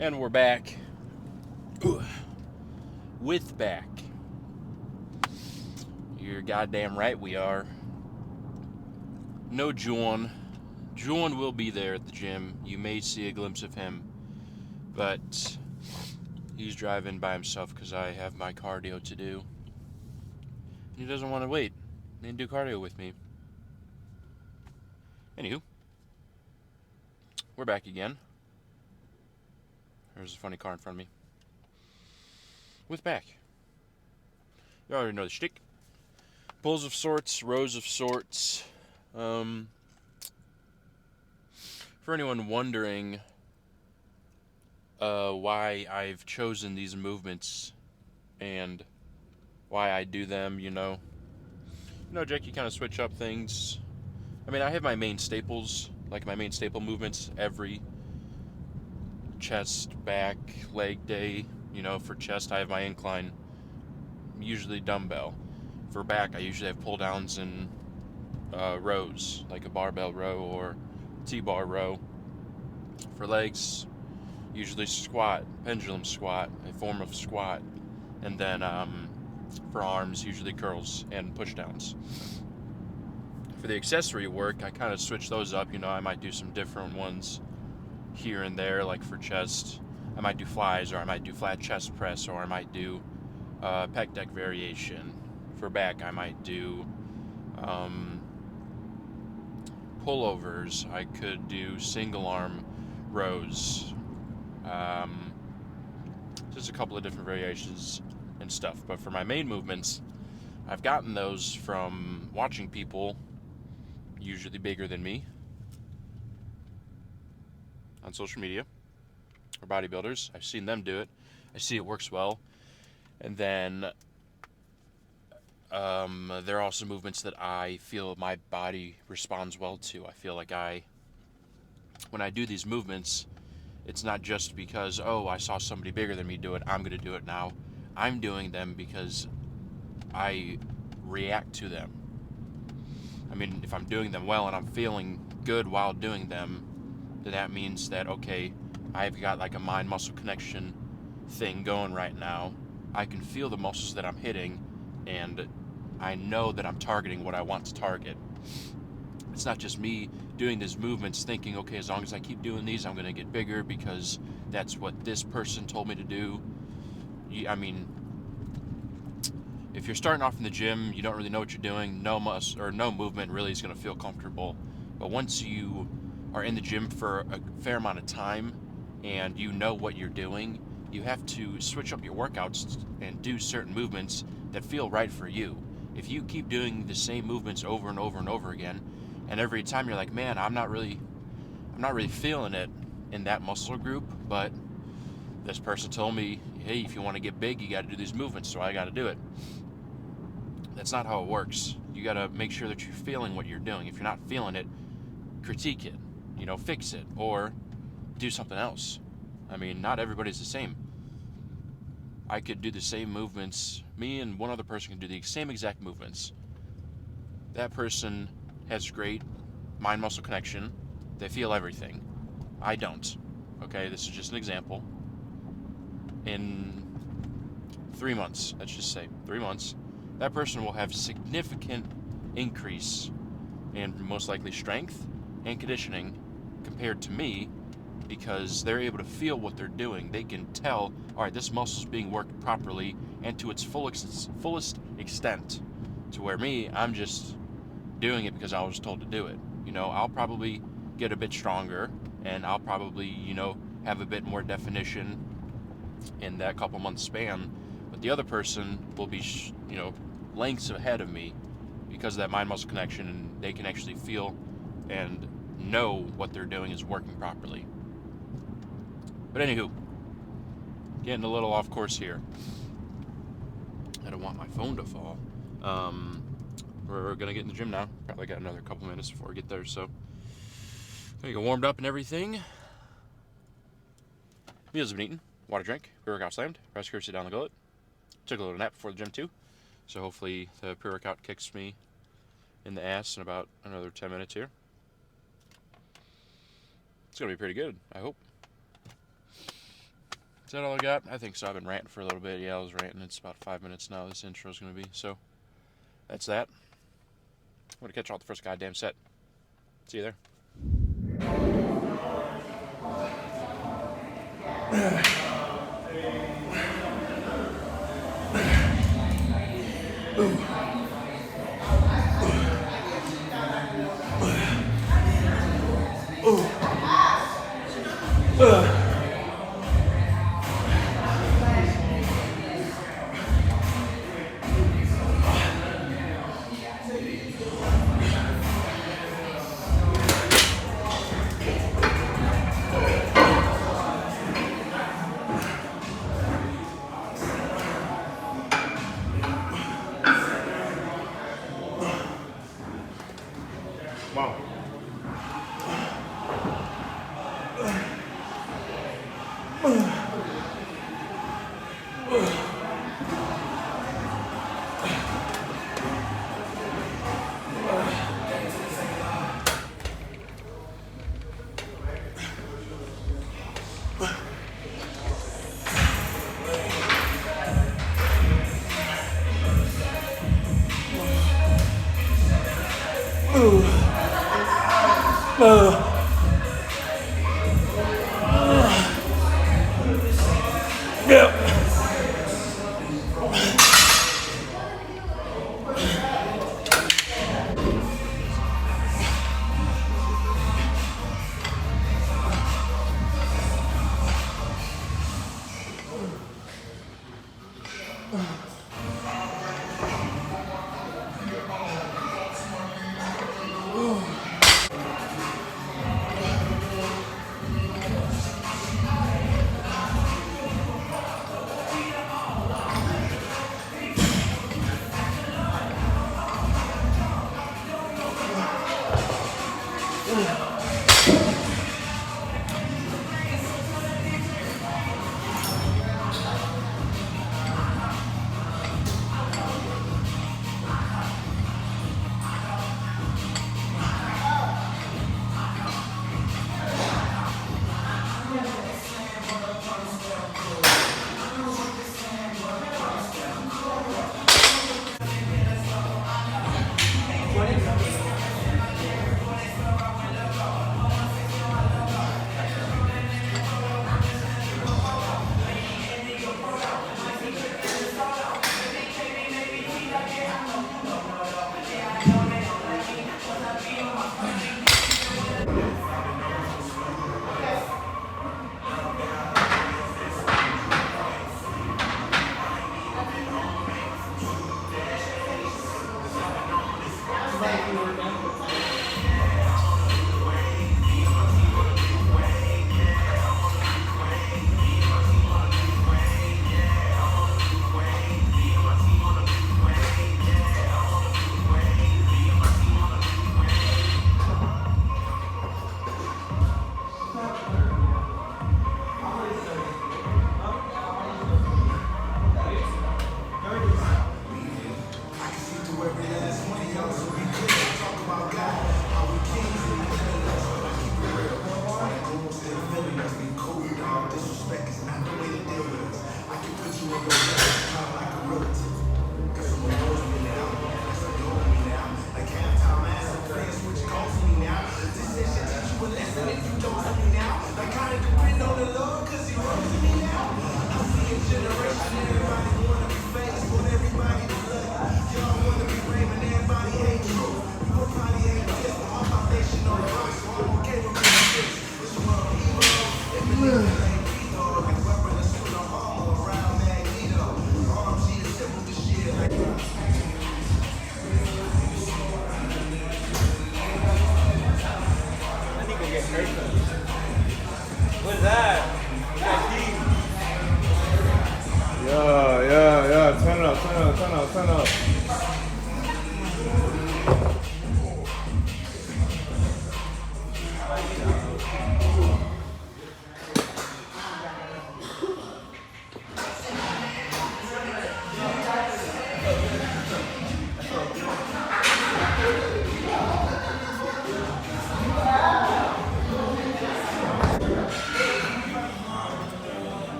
And we're back. With back. You're goddamn right we are. No Juan. Juan will be there at the gym. You may see a glimpse of him. But he's driving by himself because I have my cardio to do. And he doesn't want to wait and do cardio with me. Anywho, we're back again. There's a funny car in front of me. With back. You already know the shtick. Pulls of sorts, rows of sorts. For anyone wondering why I've chosen these movements and why I do them, Jack, you kind of switch up things. I mean, I have my main staples, like my main staple movements every chest, back, leg day. For chest, I have my incline, usually dumbbell. For back, I usually have pull downs and rows, like a barbell row or T-bar row. For legs, usually squat, pendulum squat, a form of squat. And then for arms, usually curls and push downs. For the accessory work, I kind of switch those up. I might do some different ones here and there, like for chest. I might do flies, or I might do flat chest press, or I might do pec deck variation. For back, I might do pullovers. I could do single arm rows. Just a couple of different variations and stuff. But for my main movements, I've gotten those from watching people, usually bigger than me, on social media, or bodybuilders. I've seen them do it. I see it works well. And then there are also movements that I feel my body responds well to. I feel like when I do these movements, it's not just because, I saw somebody bigger than me do it, I'm going to do it now. I'm doing them because I react to them. I mean, if I'm doing them well and I'm feeling good while doing them, then that means that, okay, I've got like a mind-muscle connection thing going right now. I can feel the muscles that I'm hitting, and I know that I'm targeting what I want to target. It's not just me doing these movements thinking, okay, as long as I keep doing these, I'm going to get bigger because that's what this person told me to do. I mean, if you're starting off in the gym, you don't really know what you're doing, no movement really is going to feel comfortable. But once you are in the gym for a fair amount of time and you know what you're doing, you have to switch up your workouts and do certain movements that feel right for you. If you keep doing the same movements over and over and over again, and every time you're like, man, I'm not really feeling it in that muscle group, but this person told me, hey, if you want to get big, you got to do these movements, so I got to do it. That's not how it works. You got to make sure that you're feeling what you're doing. If you're not feeling it, critique it, fix it, or do something else. I mean, not everybody's the same. I could do the same movements. Me and one other person can do the same exact movements. That person has great mind-muscle connection. They feel everything. I don't. Okay, this is just an example. In 3 months, let's just say 3 months, that person will have significant increase in most likely strength and conditioning compared to me, because they're able to feel what they're doing. They can tell, all right, this muscle's being worked properly and to its fullest extent, to where me, I'm just doing it because I was told to do it. I'll probably get a bit stronger, and I'll probably, have a bit more definition in that couple months span, but the other person will be, lengths ahead of me because of that mind-muscle connection, and they can actually feel and know what they're doing is working properly. But anywho, getting a little off course here. I don't want my phone to fall. We're gonna get in the gym now. Probably got another couple minutes before we get there, so gonna get warmed up and everything. Meals have been eaten, water drank, pre-workout slammed, rest courtesy down the gullet. Took a little nap before the gym too, so hopefully the pre-workout kicks me in the ass in about another 10 minutes here. It's gonna be pretty good, I hope. Is that all I got? I think so. I've been ranting for a little bit. Yeah, I was ranting. It's about 5 minutes now. This intro's going to be. So, that's that. I'm going to catch you all at the first goddamn set. See you there.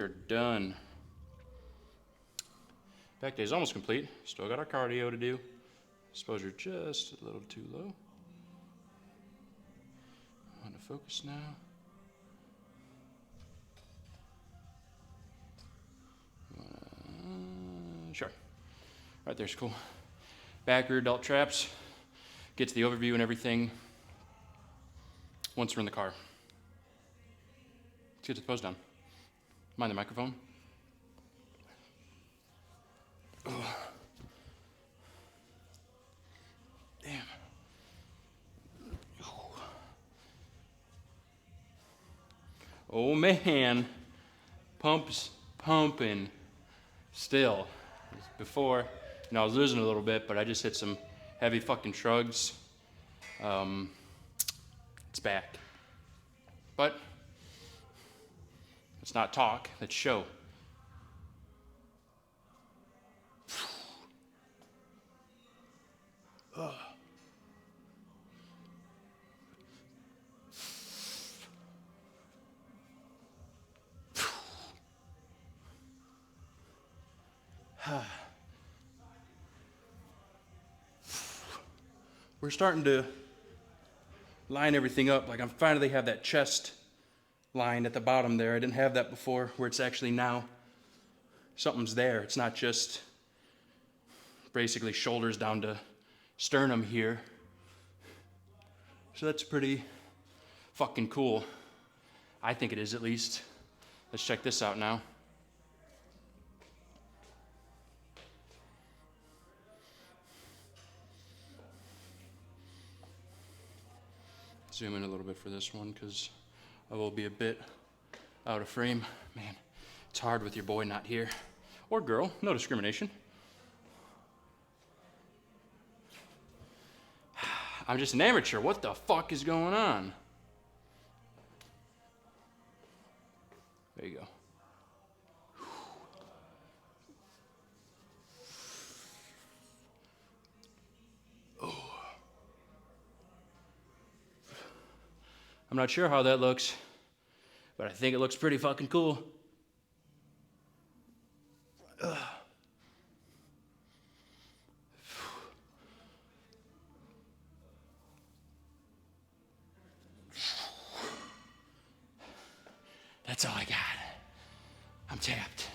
are done. Back day is almost complete. Still got our cardio to do. Exposure just a little too low. On to focus now. Sure. Right there's cool. Back rear delt traps. Get to the overview and everything once we're in the car. Let's get to the pose down. Mind the microphone. Oh. Damn. Oh man. Pumps pumping still. Before, I was losing a little bit, but I just hit some heavy fucking shrugs. It's back. But let's not talk, let's show. We're starting to line everything up. Like, I'm finally have that chest line at the bottom there. I didn't have that before, where it's actually now something's there. It's not just basically shoulders down to sternum here. So that's pretty fucking cool. I think it is, at least. Let's check this out now. Zoom in a little bit for this one, because I will be a bit out of frame. Man, it's hard with your boy not here. Or girl, no discrimination. I'm just an amateur. What the fuck is going on? There you go. I'm not sure how that looks, but I think it looks pretty fucking cool. That's all I got. I'm tapped.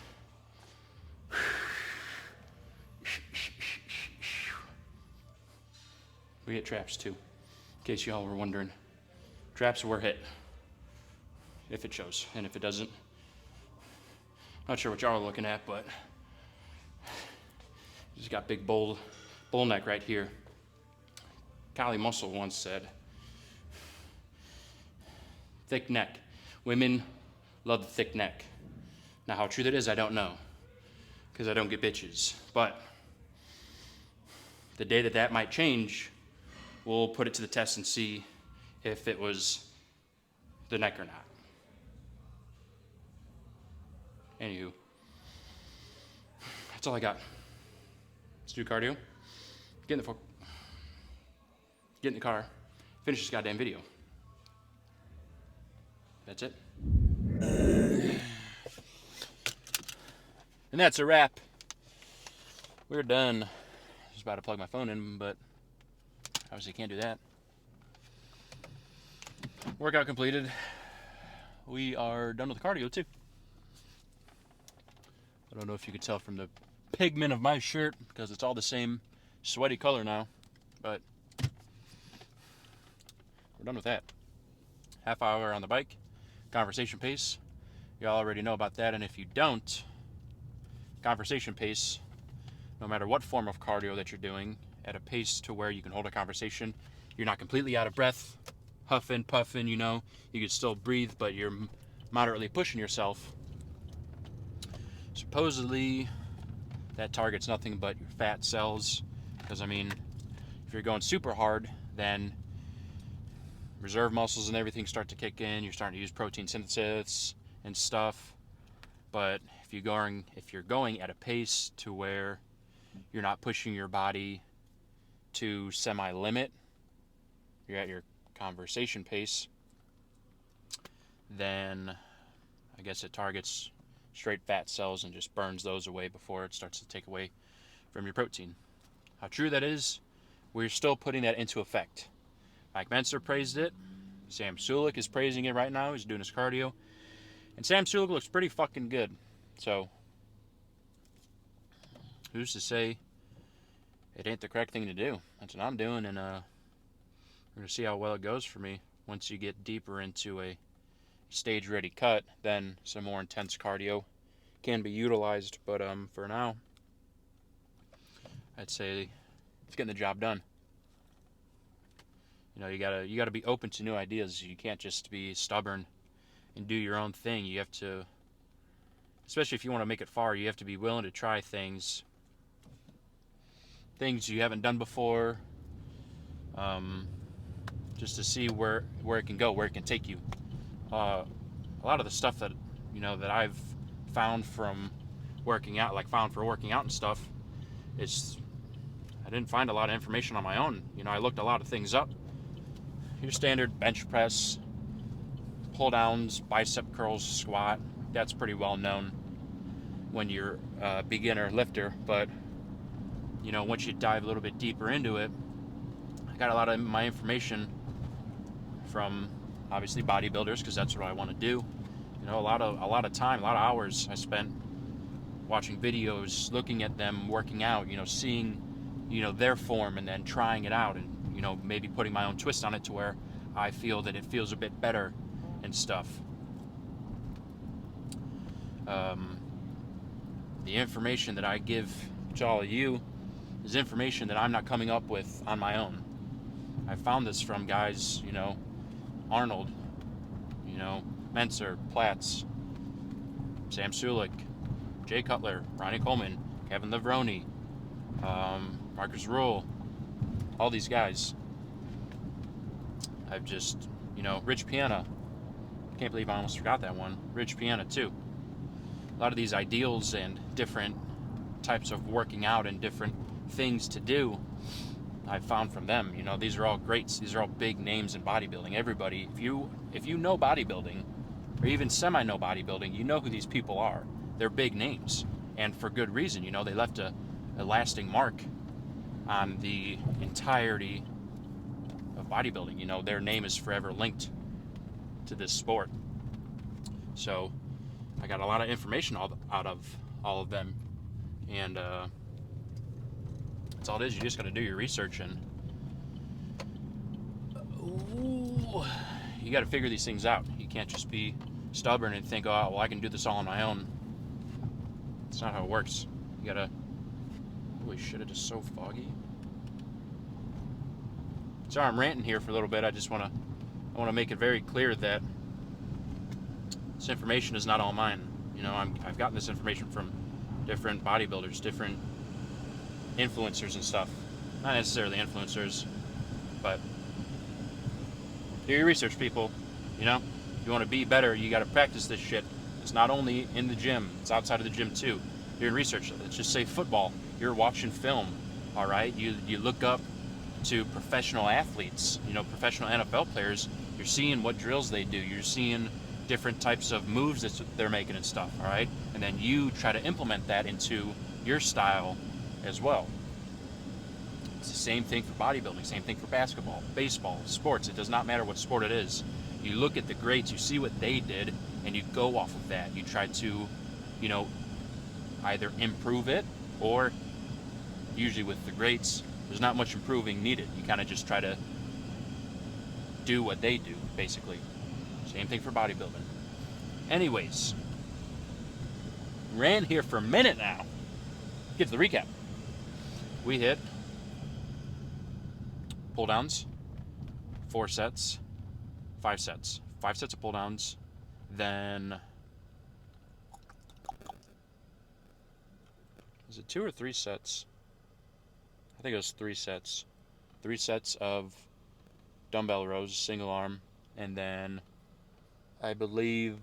We hit traps too, in case y'all were wondering. Traps were hit, if it shows, and if it doesn't, not sure what y'all are looking at, but he's got big bull neck right here. Kali Muscle once said, thick neck. Women love the thick neck. Now, how true that is, I don't know, because I don't get bitches. But the day that that might change, we'll put it to the test and see if it was the neck or not. Anywho, that's all I got. Let's do cardio. Get in the car. Finish this goddamn video. That's it. And that's a wrap. We're done. I was about to plug my phone in, but obviously can't do that. Workout completed. We are done with the cardio too. I don't know if you could tell from the pigment of my shirt, because it's all the same sweaty color now, but we're done with that. Half hour on the bike, conversation pace. You all already know about that, and if you don't, conversation pace, no matter what form of cardio that you're doing, at a pace to where you can hold a conversation, you're not completely out of breath, huffing, puffing, you can still breathe, but you're moderately pushing yourself. Supposedly, that targets nothing but your fat cells, because, if you're going super hard, then reserve muscles and everything start to kick in. You're starting to use protein synthesis and stuff. But if you're going at a pace to where you're not pushing your body to semi-limit, you're at your conversation pace, then I guess it targets straight fat cells and just burns those away before it starts to take away from your protein. How true that is, we're still putting that into effect. Mike Mentzer praised it. Sam Sulek is praising it right now. He's doing his cardio. And Sam Sulek looks pretty fucking good. So, who's to say it ain't the correct thing to do? That's what I'm doing, and we're going to see how well it goes for me. Once you get deeper into a stage-ready cut, then some more intense cardio can be utilized. But for now, I'd say it's getting the job done. You know, you gotta be open to new ideas. You can't just be stubborn and do your own thing. You have to, especially if you want to make it far, you have to be willing to try things you haven't done before, just to see where it can go, where it can take you. A lot of the stuff that that I've found from working out, found for working out and stuff, is I didn't find a lot of information on my own. I looked a lot of things up. Your standard bench press, pull downs, bicep curls, squat, that's pretty well known when you're a beginner lifter. But once you dive a little bit deeper into it, I got a lot of my information from obviously bodybuilders, because that's what I want to do. A lot of time, a lot of hours I spent watching videos, looking at them working out, seeing their form, and then trying it out, and maybe putting my own twist on it to where I feel that it feels a bit better and stuff. The information that I give to all of you is information that I'm not coming up with on my own. I found this from guys, Arnold, Mentzer, Platz, Sam Sulek, Jay Cutler, Ronnie Coleman, Kevin Levrone, Marcus Rule, all these guys. I've just, Rich Piana. Can't believe I almost forgot that one. Rich Piana too. A lot of these ideals and different types of working out and different things to do, I found from them. These are all greats. These are all big names in bodybuilding. Everybody, if you know bodybuilding, or even semi-know bodybuilding, you know who these people are. They're big names, and for good reason. They left a lasting mark on the entirety of bodybuilding. Their name is forever linked to this sport. So I got a lot of information out of all of them, and that's all it is. You just got to do your research, and you got to figure these things out. You can't just be stubborn and think, oh, well, I can do this all on my own. It's not how it works. You gotta... Holy shit, it is so foggy. Sorry, I'm ranting here for a little bit. I want to make it very clear that this information is not all mine. I've gotten this information from different bodybuilders, different influencers and stuff. Not necessarily influencers, but do your research, people. If you want to be better, you got to practice this shit. It's not only in the gym, it's outside of the gym too. You're in research. Let's just say football. You're watching film, all right? You look up to professional athletes, professional NFL players. You're seeing what drills they do. You're seeing different types of moves that they're making and stuff, all right? And then you try to implement that into your style as well. It's the same thing for bodybuilding, same thing for basketball, baseball, sports. It does not matter what sport it is. You look at the greats, you see what they did, and you go off of that. You try to, either improve it, or usually with the greats, there's not much improving needed. You kind of just try to do what they do, basically. Same thing for bodybuilding. Anyways, ran here for a minute now. Get to the recap. We hit pull downs, 4 sets, 5 sets. 5 sets of pull downs, then is it 2 or 3 sets? I think it was 3 sets. 3 sets of dumbbell rows, single arm, and then I believe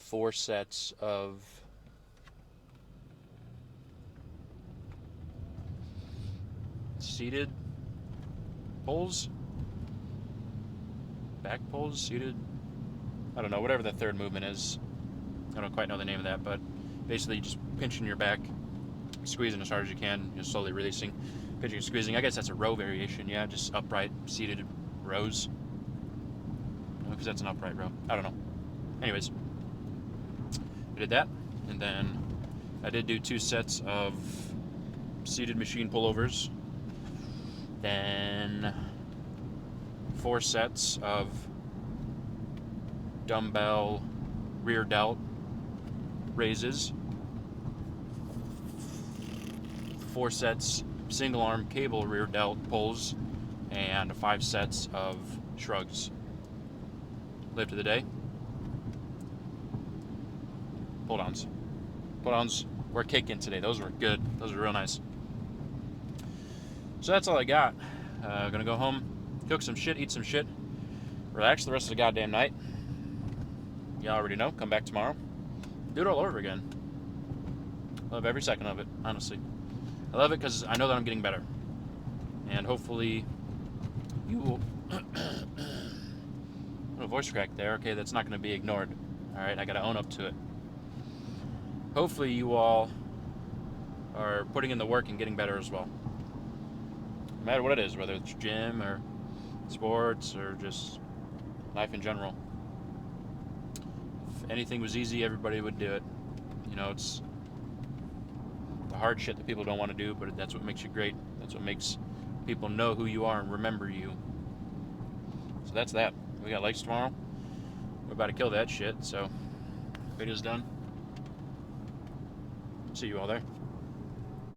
4 sets of seated pulls, back pulls, seated, I don't know, whatever the third movement is. I don't quite know the name of that, but basically just pinching your back, squeezing as hard as you can, just slowly releasing, pinching and squeezing. I guess that's a row variation, yeah, just upright, seated rows. Because that's an upright row. I don't know. Anyways, I did that, and then I did do 2 sets of seated machine pullovers, then 4 sets of dumbbell rear delt raises, 4 sets single arm cable rear delt pulls, and 5 sets of shrugs. Lift of the day. Pull downs. Pull downs were kicking today. Those were good. Those were real nice. So that's all I got. Gonna go home, cook some shit, eat some shit, relax the rest of the goddamn night. Y'all already know. Come back tomorrow. Do it all over again. Love every second of it, honestly. I love it because I know that I'm getting better. And hopefully you will... A voice crack there. Okay, that's not going to be ignored. Alright, I got to own up to it. Hopefully you all are putting in the work and getting better as well. No matter what it is, whether it's gym or sports or just life in general. If anything was easy, everybody would do it. You know, it's the hard shit that people don't want to do, but that's what makes you great. That's what makes people know who you are and remember you. So that's that. We got lights tomorrow. We're about to kill that shit, so video's done. See you all there.